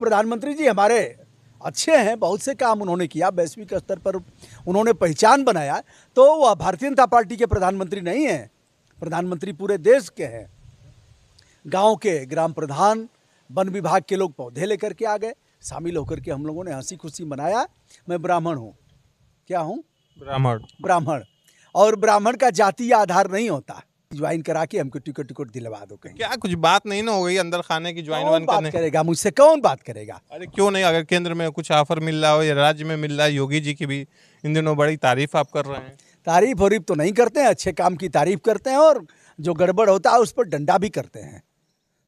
प्रधानमंत्री जी हमारे अच्छे हैं, बहुत से काम उन्होंने किया, वैश्विक स्तर पर उन्होंने पहचान बनाया। तो वह भारतीय जनता पार्टी के प्रधानमंत्री नहीं हैं, प्रधानमंत्री पूरे देश के हैं। गांव के ग्राम प्रधान, वन विभाग के लोग पौधे लेकर के आ गए, शामिल होकर के हम लोगों ने हंसी खुशी मनाया। मैं ब्राह्मण हूँ, क्या हूँ? ब्राह्मण। और ब्राह्मण का जातीय आधार नहीं होता। ज्वाइन करा के हमको टिकट दिलवा दो कहीं। क्या कुछ बात नहीं ना हो गई अंदर खाने की ज्वाइन कौन बात करेगा मुझसे, कौन बात करेगा? अरे क्यों नहीं, अगर केंद्र में कुछ ऑफर मिल रहा हो या राज्य में मिल रहा है, योगी जी की भी इन दिनों बड़ी तारीफ आप कर रहे हैं। तारीफ वरीफ तो नहीं करते हैं, अच्छे काम की तारीफ करते हैं और जो गड़बड़ होता है उस पर डंडा भी करते हैं।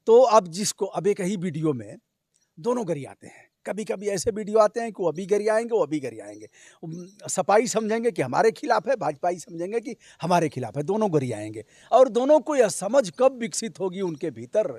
तो अब एक ही वीडियो में दोनों गरियाते हैं। कभी कभी ऐसे वीडियो आते हैं कि वो अभी गरियाएंगे, वो अभी गरियाएंगे। सपाई समझेंगे कि हमारे खिलाफ है, भाजपाई समझेंगे कि हमारे खिलाफ है, दोनों गरियाएंगे। और दोनों को यह समझ कब विकसित होगी उनके भीतर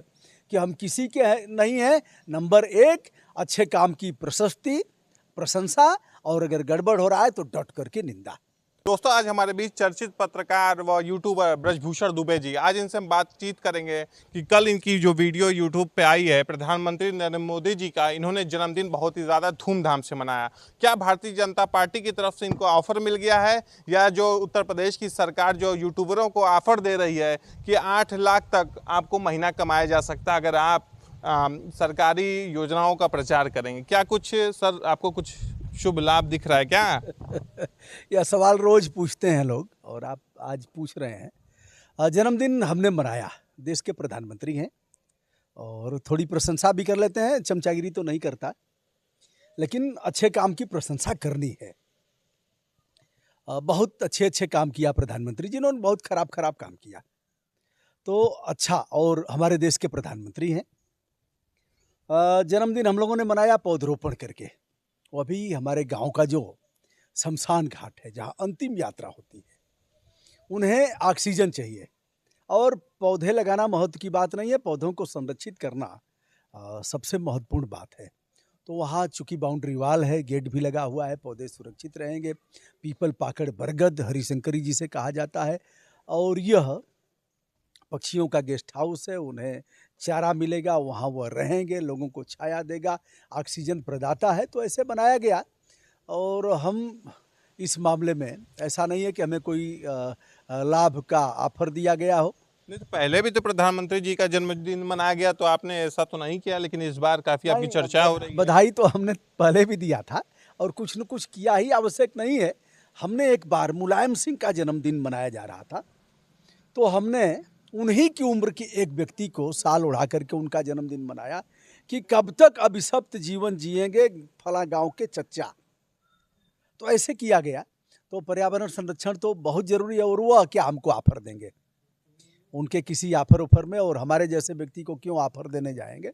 कि हम किसी के नहीं हैं। नंबर एक, अच्छे काम की प्रशंसा, और अगर गड़बड़ हो रहा है तो डट करके निंदा। दोस्तों, आज हमारे बीच चर्चित पत्रकार व यूट्यूबर ब्रजभूषण दुबे जी, आज इनसे हम बातचीत करेंगे कि कल इनकी जो वीडियो यूट्यूब पे आई है प्रधानमंत्री नरेंद्र मोदी जी का, इन्होंने जन्मदिन बहुत ही ज़्यादा धूमधाम से मनाया। क्या भारतीय जनता पार्टी की तरफ से इनको ऑफर मिल गया है, या जो उत्तर प्रदेश की सरकार जो यूट्यूबरों को ऑफर दे रही है कि 8 लाख तक आपको महीना कमाया जा सकता है अगर आप सरकारी योजनाओं का प्रचार करेंगे? क्या कुछ सर आपको कुछ शुभ लाभ दिख रहा है क्या? यह सवाल रोज पूछते हैं लोग और आप आज पूछ रहे हैं। जन्मदिन हमने मनाया, देश के प्रधानमंत्री हैं और थोड़ी प्रशंसा भी कर लेते हैं, चमचागिरी तो नहीं करता, लेकिन अच्छे काम की प्रशंसा करनी है। बहुत अच्छे काम किया प्रधानमंत्री जिन्होंने, बहुत खराब काम किया तो अच्छा, और हमारे देश के प्रधानमंत्री हैं। जन्मदिन हम लोगों ने मनाया पौधरोपण करके। वो अभी हमारे गांव का जो शमशान घाट है जहां अंतिम यात्रा होती है, उन्हें ऑक्सीजन चाहिए और पौधे लगाना महत्व की बात नहीं है, पौधों को संरक्षित करना सबसे महत्वपूर्ण बात है। तो वहाँ चूँकि बाउंड्री वाल है, गेट भी लगा हुआ है, पौधे सुरक्षित रहेंगे। पीपल, पाकड़, बरगद हरिशंकरी जी से कहा जाता है। और यह पक्षियों का गेस्ट हाउस है, उन्हें चारा मिलेगा, वहाँ वह रहेंगे, लोगों को छाया देगा, ऑक्सीजन प्रदाता है। तो ऐसे बनाया गया। और हम इस मामले में ऐसा नहीं है कि हमें कोई लाभ का ऑफर दिया गया हो। नहीं तो पहले भी तो प्रधानमंत्री जी का जन्मदिन मनाया गया, तो आपने ऐसा तो नहीं किया, लेकिन इस बार काफ़ी आपकी चर्चा हो रही है। बधाई तो हमने पहले भी दिया था और कुछ न कुछ किया ही, आवश्यक नहीं है। हमने एक बार मुलायम सिंह का जन्मदिन मनाया जा रहा था, तो हमने उन्हीं की उम्र के एक व्यक्ति को साल उड़ा करके उनका जन्मदिन मनाया कि कब तक अभिशप्त जीवन जिएंगे फला गांव के चच्चा। तो ऐसे किया गया। तो पर्यावरण संरक्षण तो बहुत जरूरी है, और वह क्या हमको ऑफर देंगे उनके किसी ऑफर में, और हमारे जैसे व्यक्ति को क्यों ऑफर देने जाएंगे?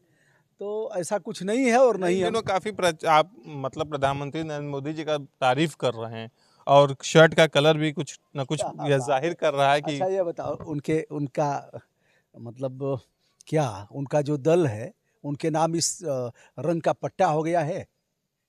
तो ऐसा कुछ नहीं है। और नहीं है, काफ़ी आप मतलब प्रधानमंत्री नरेंद्र मोदी जी का तारीफ कर रहे हैं और शर्ट का कलर भी कुछ न कुछ यह जाहिर कर रहा है कि अच्छा ये बताओ, उनका मतलब क्या, उनका जो दल है उनके नाम इस रंग का पट्टा हो गया है,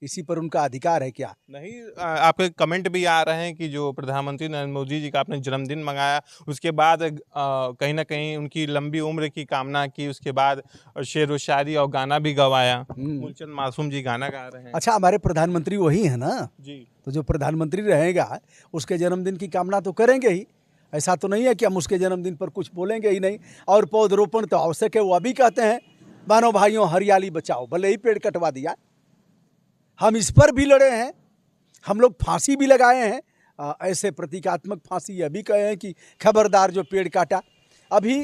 इसी पर उनका अधिकार है क्या? नहीं, आपके कमेंट भी आ रहे हैं कि जो प्रधानमंत्री नरेंद्र मोदी जी का आपने जन्मदिन मंगाया, उसके बाद कहीं ना कहीं उनकी लंबी उम्र की कामना की, उसके बाद शेर व शायरी और गाना भी गवाया। मूलचंद मासूम जी गाना गा रहे हैं। अच्छा, हमारे प्रधानमंत्री वही है ना जी। तो जो प्रधानमंत्री रहेगा उसके जन्मदिन की कामना तो करेंगे ही। ऐसा तो नहीं है कि हम उसके जन्मदिन पर कुछ बोलेंगे ही नहीं। और पौधरोपण तो आवश्यक है, वो अभी कहते हैं बहनों भाइयों हरियाली बचाओ, भले ही पेड़ कटवा दिया, हम इस पर भी लड़े हैं, हम लोग फांसी भी लगाए हैं। ऐसे प्रतीकात्मक फांसी अभी कहे हैं कि खबरदार जो पेड़ काटा। अभी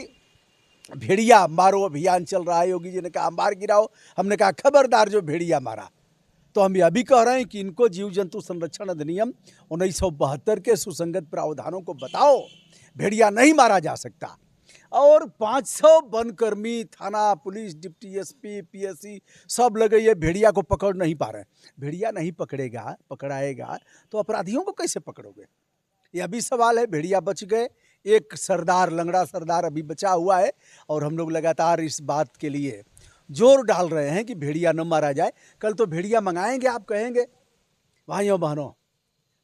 भेड़िया मारो अभियान चल रहा है, योगी जी ने कहा मार गिराओ, हमने कहा खबरदार जो भेड़िया मारा। तो हम अभी कह रहे हैं कि इनको जीव जंतु संरक्षण अधिनियम 1972 के सुसंगत प्रावधानों को बताओ, भेड़िया नहीं मारा जा सकता। और 500 वनकर्मी, थाना, पुलिस, डिप्टी एसपी, पीएससी सब लगे, ये भेड़िया को पकड़ नहीं पा रहे। भेड़िया नहीं पकड़ाएगा तो अपराधियों को कैसे पकड़ोगे? यह भी सवाल है। भेड़िया बच गए, एक सरदार, लंगड़ा सरदार अभी बचा हुआ है, और हम लोग लगातार इस बात के लिए जोर डाल रहे हैं कि भेड़िया न मारा जाए। कल तो भेड़िया मंगाएंगे, आप कहेंगे भाइयों बहनों,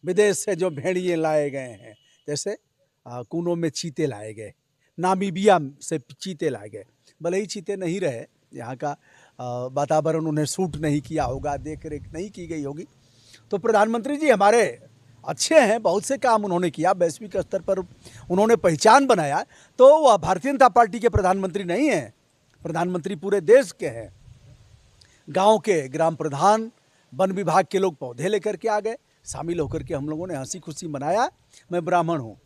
विदेश से जो भेड़िए लाए गए हैं, जैसे कूनों में चीते लाए गए, नामीबिया से चीते लाए गए, भले ही चीते नहीं रहे, यहाँ का वातावरण उन्हें सूट नहीं किया होगा, देख रेख नहीं की गई होगी। तो प्रधानमंत्री जी हमारे अच्छे हैं, बहुत से काम उन्होंने किया, वैश्विक स्तर पर उन्होंने पहचान बनाया। तो वह भारतीय जनता पार्टी के प्रधानमंत्री नहीं हैं, प्रधानमंत्री पूरे देश के हैं। गांव के ग्राम प्रधान, वन विभाग के लोग पौधे लेकर के आ गए, शामिल होकर के हम लोगों ने हंसी खुशी मनाया। मैं ब्राह्मण हूँ,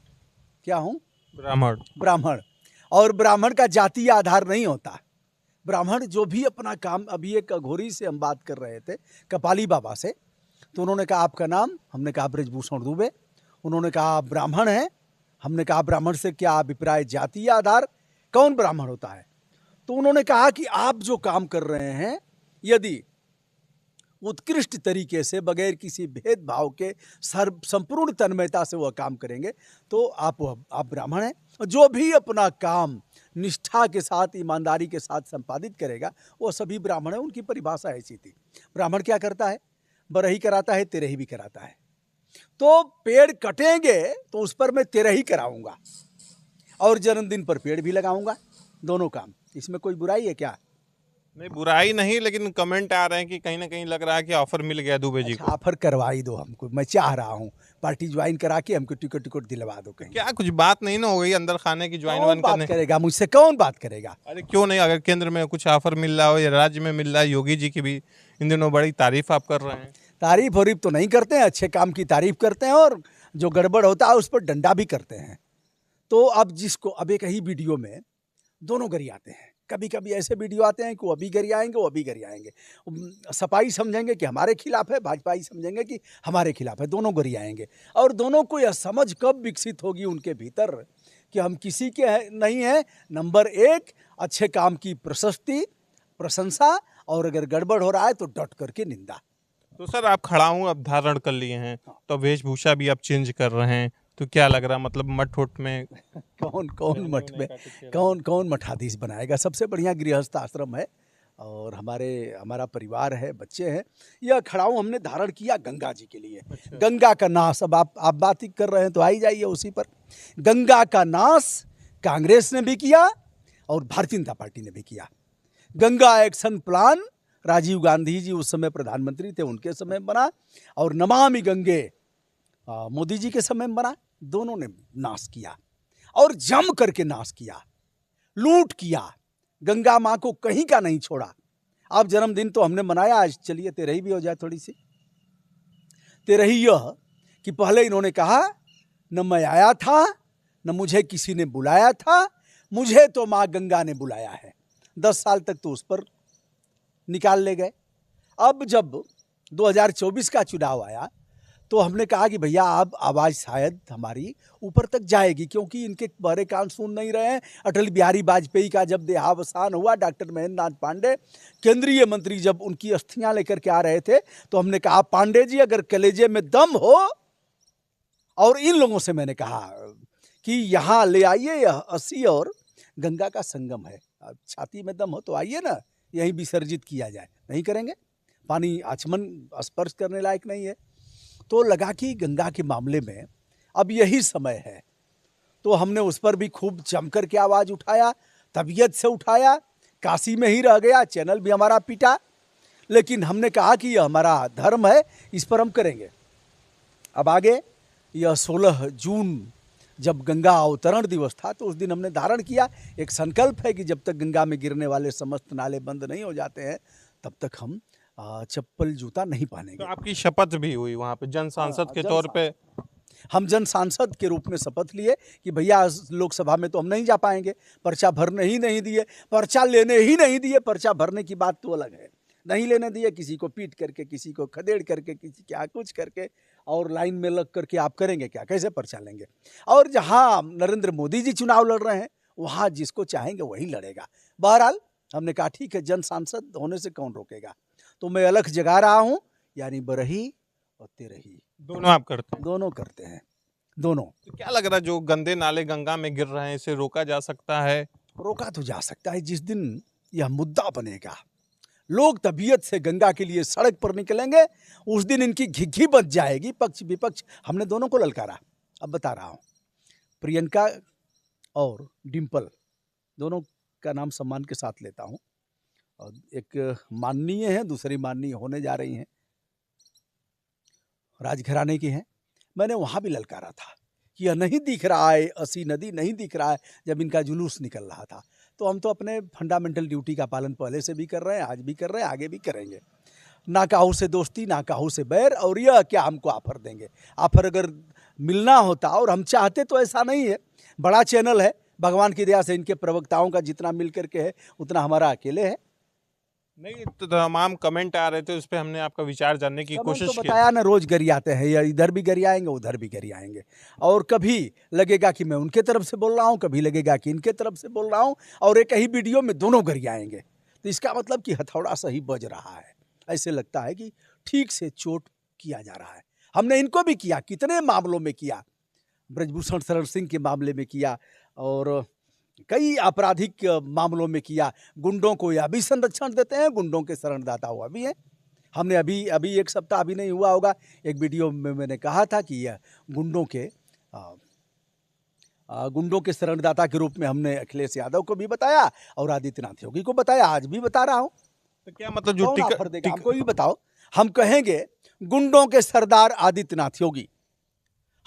क्या हूँ? ब्राह्मण। और ब्राह्मण का जातीय आधार नहीं होता। ब्राह्मण जो भी अपना काम, अभी एक अघोरी से हम बात कर रहे थे, कपाली बाबा से, तो उन्होंने कहा आपका नाम? हमने कहा ब्रजभूषण दुबे। उन्होंने कहा आप ब्राह्मण हैं? हमने कहा ब्राह्मण से क्या अभिप्राय, जातीय आधार, कौन ब्राह्मण होता है? तो उन्होंने कहा कि आप जो काम कर रहे हैं, यदि उत्कृष्ट तरीके से बगैर किसी भेदभाव के संपूर्ण तन्मयता से वह काम करेंगे तो आप ब्राह्मण हैं। जो भी अपना काम निष्ठा के साथ, ईमानदारी के साथ संपादित करेगा वो सभी ब्राह्मण है। उनकी परिभाषा ऐसी थी। ब्राह्मण क्या करता है? बरही कराता है, तेरही भी कराता है। तो पेड़ कटेंगे तो उस पर मैं तेरही कराऊंगा और जन्मदिन पर पेड़ भी लगाऊंगा, दोनों काम। इसमें कोई बुराई है क्या? नहीं, बुराई नहीं, लेकिन कमेंट आ रहे हैं कि कहीं ना कहीं लग रहा है कि ऑफर मिल गया दुबे जी को। ऑफर करवाई दो हमको, मैं चाह रहा हूँ पार्टी ज्वाइन करा के हमको टिकट दिलवा दो कहीं। क्या कुछ बात नहीं ना हो गई अंदर खाने की, ज्वाइन कौन बात करेगा मुझसे? कौन बात करेगा? अरे क्यों नहीं, अगर केंद्र में कुछ ऑफर मिल रहा हो या राज्य में मिल रहा है, योगी जी की भी इन दिनों बड़ी तारीफ आप कर रहे हैं। तारीफ वरीफ तो नहीं करते हैं, अच्छे काम की तारीफ करते हैं और जो गड़बड़ होता है उस पर डंडा भी करते हैं। तो अब एक ही वीडियो में दोनों गरियाते हैं। कभी कभी ऐसे वीडियो आते हैं कि वो अभी गरियाएंगे, वो अभी गरियाएंगे। सपाई समझेंगे कि हमारे खिलाफ है, भाजपाई समझेंगे कि हमारे खिलाफ है, दोनों गरियाएंगे। और दोनों को यह समझ कब विकसित होगी उनके भीतर कि हम किसी के नहीं हैं। नंबर एक, अच्छे काम की प्रशंसा, और अगर गड़बड़ हो रहा है तो डट करके निंदा। तो सर आप खड़ाऊं अब धारण कर लिए हैं, तो वेशभूषा भी आप चेंज कर रहे हैं, तो क्या लग रहा, मतलब मठ उठ में कौन मठ में, कौन मठाधीश बनाएगा? सबसे बढ़िया गृहस्थ आश्रम है और हमारा परिवार है, बच्चे हैं। यह खड़ाऊं हमने धारण किया गंगा जी के लिए। अच्छा। गंगा का नाश, अब आप बात ही कर रहे हैं तो आ ही जाइए उसी पर। गंगा का नाश कांग्रेस ने भी किया और भारतीय जनता पार्टी ने भी किया। गंगा एक्शन प्लान राजीव गांधी जी उस समय प्रधानमंत्री थे, उनके समय बना, और नमामि गंगे मोदी जी के समय में बना। दोनों ने नाश किया और जम करके नाश किया, लूट किया। गंगा माँ को कहीं का नहीं छोड़ा। अब जन्मदिन तो हमने मनाया, आज चलिए तेरही भी हो जाए थोड़ी सी। तेरही यह कि पहले इन्होंने कहा न मैं आया था, न मुझे किसी ने बुलाया था, मुझे तो माँ गंगा ने बुलाया है। 10 साल तक तो उस पर निकाल ले गए। अब जब 2024 का चुनाव आया तो हमने कहा कि भैया अब आवाज़ शायद हमारी ऊपर तक जाएगी, क्योंकि इनके बड़े कान सुन नहीं रहे हैं। अटल बिहारी वाजपेयी का जब देहावसान हुआ, डॉक्टर महेंद्र नाथ पांडे केंद्रीय मंत्री जब उनकी अस्थियां लेकर के आ रहे थे, तो हमने कहा पांडे जी अगर कलेजे में दम हो, और इन लोगों से मैंने कहा कि यहाँ ले आइए, यह 80 और गंगा का संगम है, छाती में दम हो तो आइए ना, यहीं विसर्जित किया जाए। नहीं करेंगे, पानी आचमन स्पर्श करने लायक नहीं है। तो लगा कि गंगा के मामले में अब यही समय है। तो हमने उस पर भी खूब जमकर के आवाज़ उठाया, तबीयत से उठाया, काशी में ही रह गया, चैनल भी हमारा पीटा, लेकिन हमने कहा कि यह हमारा धर्म है, इस पर हम करेंगे। अब आगे यह 16 जून जब गंगा अवतरण दिवस था, तो उस दिन हमने धारण किया, एक संकल्प है कि जब तक गंगा में गिरने वाले समस्त नाले बंद नहीं हो जाते हैं तब तक हम चप्पल जूता नहीं पहनेंगे। तो आपकी शपथ भी हुई वहाँ पे जन सांसद के तौर पे? हम जन सांसद के रूप में शपथ लिए कि भैया लोकसभा में तो हम नहीं जा पाएंगे, पर्चा भरने ही नहीं दिए, पर्चा लेने ही नहीं दिए। पर्चा भरने की बात तो अलग है, नहीं लेने दिए, किसी को पीट करके, किसी को खदेड़ करके, किसी क्या कुछ करके, और लाइन में लग करके आप करेंगे क्या, कैसे पर्चा लेंगे? और जहाँ नरेंद्र मोदी जी चुनाव लड़ रहे हैं वहाँ जिसको चाहेंगे वही लड़ेगा। बहरहाल हमने कहा ठीक है, जन सांसद होने से कौन रोकेगा। तो मैं अलख जगा रहा हूँ, यानी बरही और तेरही दोनों आप करते हैं? दोनों करते हैं, दोनों। तो क्या लग रहा है जो गंदे नाले गंगा में गिर रहे हैं, इसे रोका जा सकता है? रोका तो जा सकता है। जिस दिन यह मुद्दा बनेगा, लोग तबीयत से गंगा के लिए सड़क पर निकलेंगे, उस दिन इनकी घिघी बच जाएगी। पक्ष विपक्ष हमने दोनों को ललकारा। अब बता रहा हूँ, प्रियंका और डिम्पल दोनों का नाम सम्मान के साथ लेता हूँ। और एक माननीय है, दूसरी माननीय होने जा रही हैं, राजघराने की हैं। मैंने वहाँ भी ललकारा था कि यह नहीं दिख रहा है, असी नदी नहीं दिख रहा है जब इनका जुलूस निकल रहा था। तो हम तो अपने फंडामेंटल ड्यूटी का पालन पहले से भी कर रहे हैं, आज भी कर रहे हैं, आगे भी करेंगे। ना काहू से दोस्ती, ना काहू से बैर, और यह क्या हमको ऑफर देंगे। ऑफर अगर मिलना होता और हम चाहते तो ऐसा नहीं है। बड़ा चैनल है, भगवान की दया से इनके प्रवक्ताओं का जितना मिल करके है उतना हमारा अकेले है। नहीं, तो तमाम कमेंट आ रहे थे, उस पर हमने आपका विचार जानने की तो कोशिश की। बताया ना, रोज गरियाते हैं, या इधर भी गरियाएंगे उधर भी गरियाएंगे, और कभी लगेगा कि मैं उनके तरफ से बोल रहा हूँ, कभी लगेगा कि इनके तरफ से बोल रहा हूँ, और एक ही वीडियो में दोनों गरियाएंगे। तो इसका मतलब कि हथौड़ा सही बज रहा है। ऐसे लगता है कि ठीक से चोट किया जा रहा है। हमने इनको भी किया, कितने मामलों में किया, ब्रजभूषण शरण सिंह के मामले में किया, और कई आपराधिक मामलों में किया। गुंडों को यह भी संरक्षण देते हैं, गुंडों के शरणदाता हुआ भी है। हमने अभी एक सप्ताह भी नहीं हुआ होगा, एक वीडियो में मैंने कहा था कि यह गुंडों के शरणदाता के रूप में हमने अखिलेश यादव को भी बताया और आदित्यनाथ योगी को बताया, आज भी बता रहा हूँ। तो क्या मतलब जो कौन ऑफर देगा हमको भी बताओ। हम कहेंगे गुंडों के सरदार आदित्यनाथ योगी,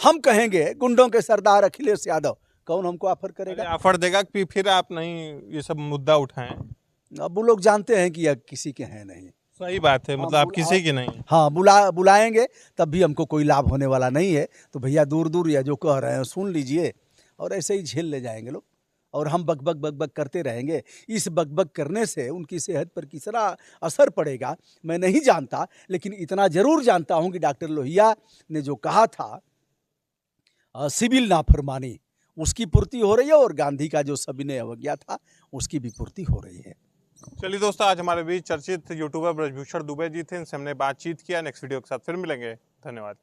हम कहेंगे गुंडों के सरदार अखिलेश यादव, कौन हमको ऑफर करेगा? ऑफर देगा कि फिर आप नहीं ये सब मुद्दा उठाएं? अब वो लोग जानते हैं कि यह किसी के हैं नहीं। सही बात है, मतलब आप किसी की नहीं। हाँ, बुलाएंगे तब भी हमको कोई लाभ होने वाला नहीं है। तो भैया दूर दूर या जो कह रहे हैं सुन लीजिए, और ऐसे ही झेल ले जाएंगे लोग, और हम बकबक करते रहेंगे। इस बकबक करने से उनकी सेहत पर कितना असर पड़ेगा मैं नहीं जानता, लेकिन इतना जरूर जानता हूं कि डॉक्टर लोहिया ने जो कहा था सिविल नाफरमानी, उसकी पूर्ति हो रही है, और गांधी का जो सविनय अवज्ञा था उसकी भी पूर्ति हो रही है। चलिए दोस्तों, आज हमारे बीच चर्चित यूट्यूबर ब्रजभूषण दुबे जी थे, इनसे हमने बातचीत किया। नेक्स्ट वीडियो के साथ फिर मिलेंगे। धन्यवाद।